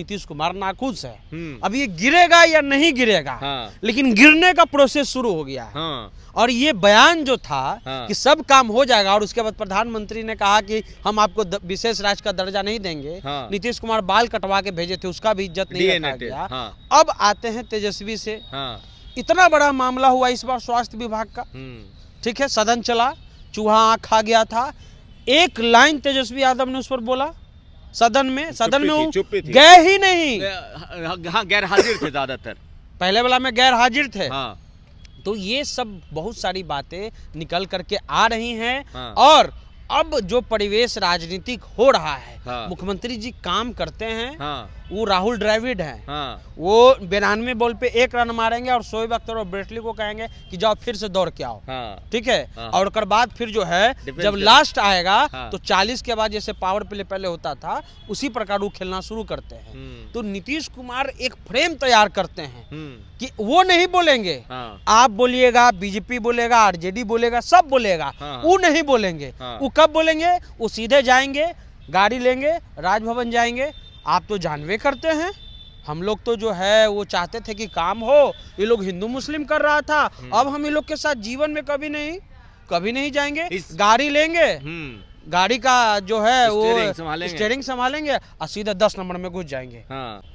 नीतीश कुमार नाखुश है। अब ये गिरेगा या नहीं गिरेगा, लेकिन गिरने का प्रोसेस शुरू हो गया है। और ये बयान जो था कि सब काम हो जाएगा और उसके बाद प्रधानमंत्री ने कहा कि हम आपको विशेष राज्य का दर्जा नहीं देंगे। नीतीश कुमार बाल कटवा के भेजे थे, उसका भी इज्जत नहीं रखा गया। अब आते हैं तेजस्वी से। इतना बड़ा मामला हुआ इस बार स्वास्थ्य विभाग का, ठीक है। सदन चला, चूहा आँख खा गया था। एक लाइन तेजस्वी यादव ने उस पर बोला सदन में गए ही नहीं। हाँ, गैर हाजिर थे ज्यादातर, पहले वाला में गैर हाजिर थे। तो ये सब बहुत सारी बातें निकल करके आ रही हैं। और अब जो परिवेश राजनीतिक हो रहा है, मुख्यमंत्री जी काम करते हैं। वो राहुल द्रविड़ हैं, वो 92 बॉल पे 1 रन मारेंगे और शोएब अख्तर और ब्रेटली को कहेंगे कि जाओ फिर से दौड़ के आओ, ठीक है। और उसके बाद फिर जो है जब लास्ट आएगा तो 40 के बाद जैसे पावर प्ले पहले होता था उसी प्रकार वो खेलना शुरू करते हैं। तो नीतीश कुमार एक फ्रेम तैयार करते हैं कि वो नहीं बोलेंगे, आप बोलिएगा, बीजेपी बोलेगा, आरजेडी बोलेगा, सब बोलेगा, वो नहीं बोलेंगे। वो कब बोलेंगे? वो सीधे जाएंगे, गाड़ी लेंगे, राजभवन जाएंगे। आप तो जानवे करते हैं, हम लोग तो जो है वो चाहते थे कि काम हो। ये लोग हिंदू मुस्लिम कर रहा था, अब हम ये लोग के साथ जीवन में कभी नहीं जाएंगे। गाड़ी लेंगे, गाड़ी का जो है वो स्टीयरिंग संभालेंगे और सीधे 10 नंबर में घुस जाएंगे।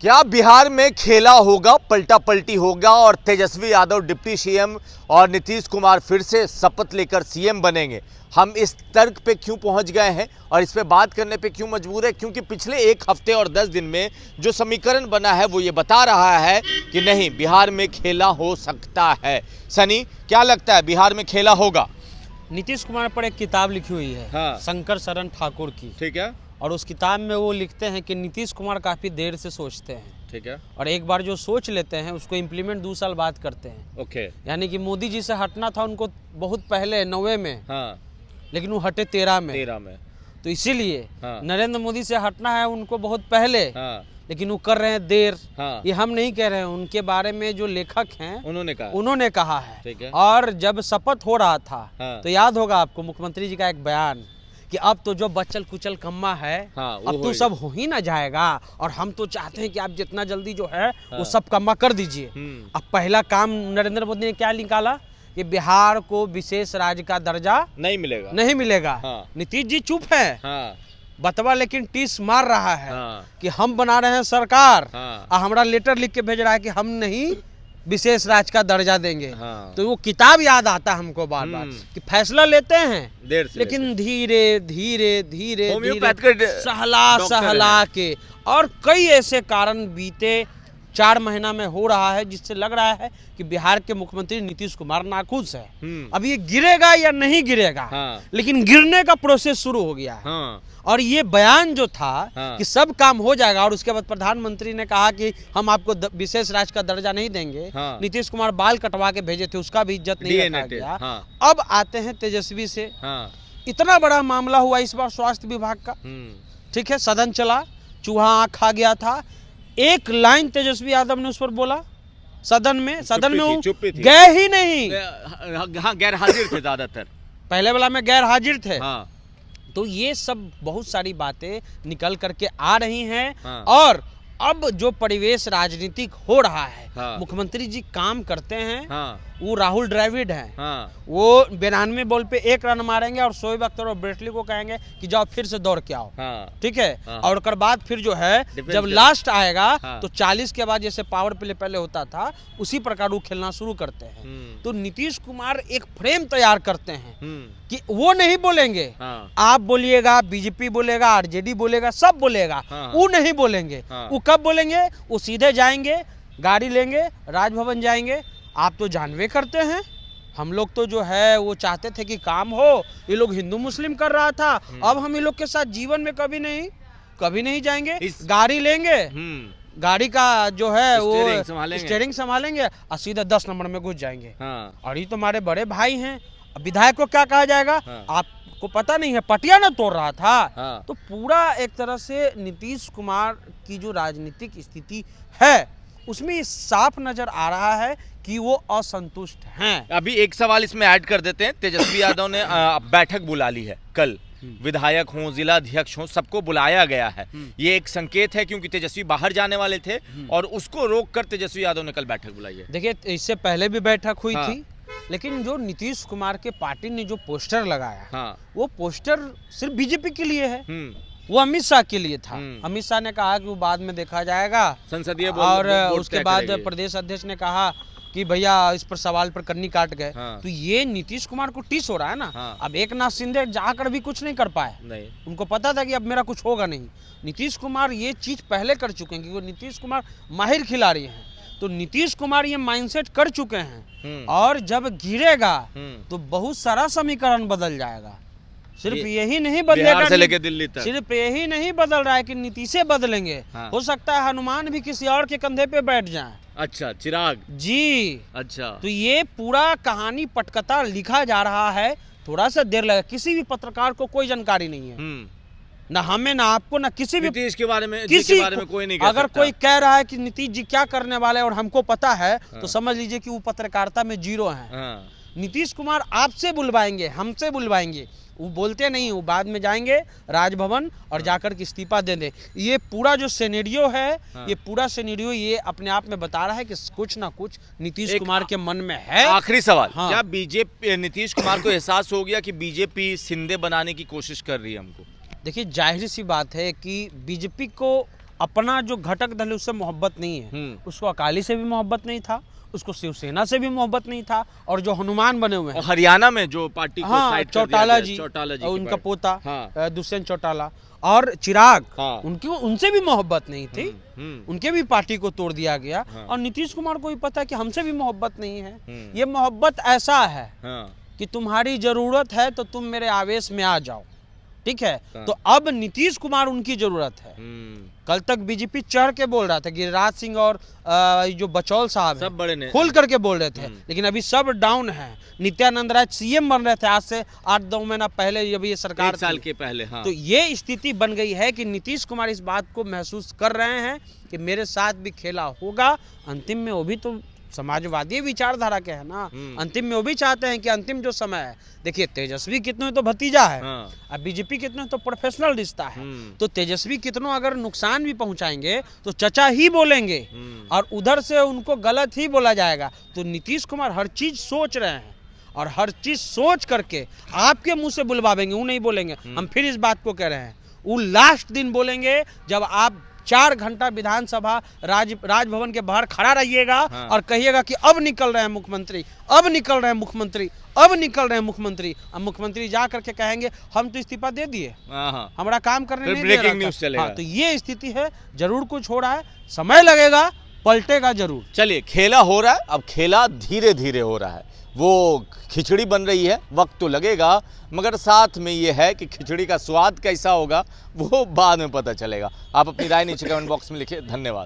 क्या बिहार में खेला होगा, पलटा पलटी होगा और तेजस्वी यादव डिप्टी सीएम और नीतीश कुमार फिर से शपथ लेकर सीएम बनेंगे? हम इस तर्क पे क्यों पहुंच गए हैं और इस पे बात करने पे क्यों मजबूर है? क्योंकि पिछले 1 हफ्ते और 10 दिन में जो समीकरण बना है वो ये बता रहा है कि नहीं, बिहार में खेला हो सकता है। सनी, क्या लगता है बिहार में खेला होगा? नीतीश कुमार पर एक किताब लिखी हुई है, शंकर शरण ठाकुर की, ठीक है। और उस किताब में वो लिखते हैं कि नीतीश कुमार काफी देर से सोचते हैं, ठीक है, और एक बार जो सोच लेते हैं उसको इम्प्लीमेंट 2 साल बाद करते हैं। ओके। यानी कि मोदी जी से हटना था उनको बहुत पहले 90 में, लेकिन वो हटे 13 में। तो इसीलिए नरेंद्र मोदी से हटना है उनको बहुत पहले, लेकिन वो कर रहे हैं देर। ये हम नहीं कह रहे हैं, उनके बारे में जो लेखक हैं उन्होंने कहा है। ठीक है। और जब शपथ हो रहा था तो याद होगा आपको मुख्यमंत्री जी का एक बयान कि अब तो जो बच्चल कुचल कम्मा है अब तो सब हो ही ना जाएगा, और हम तो चाहते हैं कि आप जितना जल्दी जो है वो सब कम्मा कर दीजिए। अब पहला काम नरेंद्र मोदी ने क्या निकाला कि बिहार को विशेष राज्य का दर्जा नहीं मिलेगा। नीतीश जी चुप है, बतवा लेकिन टीस मार रहा है कि हम बना रहे हैं सरकार, और हमारा लेटर लिख के भेज रहा है कि हम नहीं विशेष राज्य का दर्जा देंगे। तो वो किताब याद आता हमको बार बार कि फैसला लेते हैं लेकिन धीरे धीरे सहला के, और कई ऐसे कारण बीते 4 महीना में हो रहा है जिससे लग रहा है कि बिहार के मुख्यमंत्री नीतीश कुमार नाखुश है। अब ये गिरेगा या नहीं गिरेगा, लेकिन गिरने का प्रोसेस शुरू हो गया है। और ये बयान जो था कि सब काम हो जाएगा और उसके बाद प्रधानमंत्री ने कहा कि हम आपको विशेष राज्य का दर्जा नहीं देंगे। नीतीश कुमार बाल कटवा के भेजे थे, उसका भी इज्जत नहीं रखा गया। अब आते हैं तेजस्वी से। इतना बड़ा मामला हुआ इस बार स्वास्थ्य विभाग का, ठीक है। सदन चला, चूहा आँख खा गया था। एक लाइन तेजस्वी यादव ने उस पर बोला सदन में गए ही नहीं। हाँ, गैर हाजिर थे ज्यादातर, पहले वाला में गैर हाजिर थे। तो ये सब बहुत सारी बातें निकल करके आ रही हैं। और अब जो परिवेश राजनीतिक हो रहा है, मुख्यमंत्री जी काम करते हैं। वो राहुल द्रविड़ हैं, वो 92 बॉल पे 1 रन मारेंगे और शोएब अख्तर और ब्रेटली को कहेंगे कि जाओ फिर से दौड़ के आओ, ठीक है। और उसके बाद फिर जो है जब लास्ट आएगा तो 40 के बाद जैसे पावर प्ले पहले होता था उसी प्रकार वो खेलना शुरू करते हैं। तो नीतीश कुमार एक फ्रेम तैयार करते हैं कि वो नहीं बोलेंगे, आप बोलिएगा, बीजेपी बोलेगा, आरजेडी बोलेगा, सब बोलेगा, वो नहीं बोलेंगे। वो कब बोलेंगे? वो सीधे जाएंगे, गाड़ी लेंगे, राजभवन जाएंगे। आप तो जानवे करते हैं, हम लोग तो जो है वो चाहते थे कि काम हो। ये लोग हिंदू मुस्लिम कर रहा था, अब हम ये लोग के साथ जीवन में कभी नहीं जाएंगे। गाड़ी लेंगे, गाड़ी का जो है वो स्टीयरिंग संभालेंगे और सीधे 10 नंबर में घुस जाएंगे। और ये तो हमारे बड़े भाई हैं, विधायक को क्या कहा जाएगा? आपको पता नहीं है, पटिया ना तोड़ रहा था। तो पूरा एक तरह से नीतीश कुमार की जो राजनीतिक स्थिति है उसमें साफ नजर आ रहा है कि वो असंतुष्ट हैं। अभी एक सवाल इसमें ऐड कर देते हैं। तेजस्वी यादव ने बैठक बुला ली है कल विधायक हों, जिला अध्यक्ष हों, सबको बुलाया गया है। ये एक संकेत है, क्योंकि तेजस्वी बाहर जाने वाले थे और उसको रोककर तेजस्वी यादव ने कल बैठक बुलाई है। देखिए, इससे पहले भी बैठक हुई थी, लेकिन जो नीतीश कुमार के पार्टी ने जो पोस्टर लगाया, वो पोस्टर सिर्फ बीजेपी के लिए है, वो अमित शाह के लिए था। अमित शाह ने कहा कि वो बाद में देखा जाएगा संसदीय, और उसके बाद प्रदेश अध्यक्ष ने कहा कि भैया इस पर सवाल पर कन्नी काट गए। तो ये नीतीश कुमार को टीस हो रहा है ना। अब एकनाथ शिंदे जाकर भी कुछ नहीं कर पाए, उनको पता था कि अब मेरा कुछ होगा नहीं। नीतीश कुमार ये चीज पहले कर चुके हैं, क्योंकि नीतीश कुमार माहिर खिलाड़ी हैं। तो नीतीश कुमार ये माइंडसेट कर चुके हैं, और जब गिरेगा तो बहुत सारा समीकरण बदल जाएगा। सिर्फ यही नहीं बदलेगा, से लेके दिल्ली तक सिर्फ यही नहीं बदल रहा है कि नीतीशे बदलेंगे। हो सकता है हनुमान भी किसी और के कंधे पे बैठ जाएं। अच्छा, चिराग जी, अच्छा। तो ये पूरा कहानी पटकथा लिखा जा रहा है, थोड़ा सा देर लगा। किसी भी पत्रकार को कोई जानकारी नहीं है, ना हमें, ना आपको, ना किसी भी नीतीश के बारे में, किसी बारे में कोई नहीं कह अगर सकता। कोई कह रहा है कि नीतीश जी क्या करने वाले हैं और हमको पता है, तो समझ लीजिए कि वो पत्रकारिता में जीरो है। नीतीश कुमार आपसे बुलवाएंगे, हमसे बुलवाएंगे, वो बोलते नहीं, वो बाद में जाएंगे राजभवन और जाकर के इस्तीफा दे दें। ये पूरा जो सिनेरियो है, ये पूरा सिनेरियो ये अपने आप में बता रहा है कि कुछ ना कुछ नीतीश कुमार के मन में है। आखिरी सवाल, क्या बीजेपी, नीतीश कुमार को एहसास हो गया कि बीजेपी शिंदे बनाने की कोशिश कर रही है हमको? देखिए, जाहिर सी बात है कि बीजेपी को अपना जो घटक दल है उससे मोहब्बत नहीं है। उसको अकाली से भी मोहब्बत नहीं था, उसको शिवसेना से भी मोहब्बत नहीं था, और जो हनुमान बने हुए हैं हरियाणा में जो पार्टी को साइड चौटाला जी, उनका पोता दुष्यंत चौटाला और चिराग, उनकी उनसे भी मोहब्बत नहीं थी, उनके भी पार्टी को तोड़ दिया गया। और नीतीश कुमार को भी पता है कि हमसे भी मोहब्बत नहीं है। ये मोहब्बत ऐसा है कि तुम्हारी जरूरत है तो तुम मेरे आवेश में आ जाओ, ठीक है। तो अब नीतीश कुमार उनकी जरूरत है। कल तक बीजेपी चढ़ के बोल रहा था, गिरिराज सिंह और जो बचौल साहब सब बड़े खुल करके बोल रहे थे, लेकिन अभी सब डाउन है। नित्यानंद राय सीएम बन रहे थे आज से 8-9 महीना पहले, जब ये सरकार 1 साल के पहले। तो ये स्थिति बन गई है कि नीतीश कुमार इस बात को महसूस कर रहे हैं कि मेरे साथ भी खेला होगा। अंतिम में वो भी तो समाजवादी विचारधारा के है ना, अंतिम में वो भी चाहते हैं कि अंतिम जो समय है, देखिए तेजस्वी कितनों तो भतीजा है, अब बीजेपी कितनों तो प्रोफेशनल रिश्ता है। तो तेजस्वी कितनों अगर नुकसान भी पहुंचाएंगे तो चचा ही बोलेंगे, और उधर से उनको गलत ही बोला जाएगा। तो नीतीश कुमार हर चीज सोच रहे हैं, और हर चीज सोच करके आपके मुंह से बुलवाएंगे, वो नहीं बोलेंगे। हम फिर इस बात को कह रहे हैं, वो लास्ट दिन बोलेंगे जब आप 4 घंटा विधानसभा राजभवन के बाहर खड़ा रहिएगा और कहिएगा कि अब निकल रहे हैं मुख्यमंत्री, अब निकल रहे हैं मुख्यमंत्री, अब निकल रहे हैं मुख्यमंत्री। अब मुख्यमंत्री जा करके कहेंगे हम तो इस्तीफा दे दिए, हमारा काम करने नहीं दे रहा था। तो ये स्थिति है, जरूर कुछ हो रहा है, समय लगेगा, पलटेगा जरूर। चलिए, खेला हो रहा है, अब खेला धीरे धीरे हो रहा है। वो खिचड़ी बन रही है, वक्त तो लगेगा, मगर साथ में ये है कि खिचड़ी का स्वाद कैसा होगा वो बाद में पता चलेगा। आप अपनी राय नीचे कमेंट बॉक्स में लिखिए। धन्यवाद।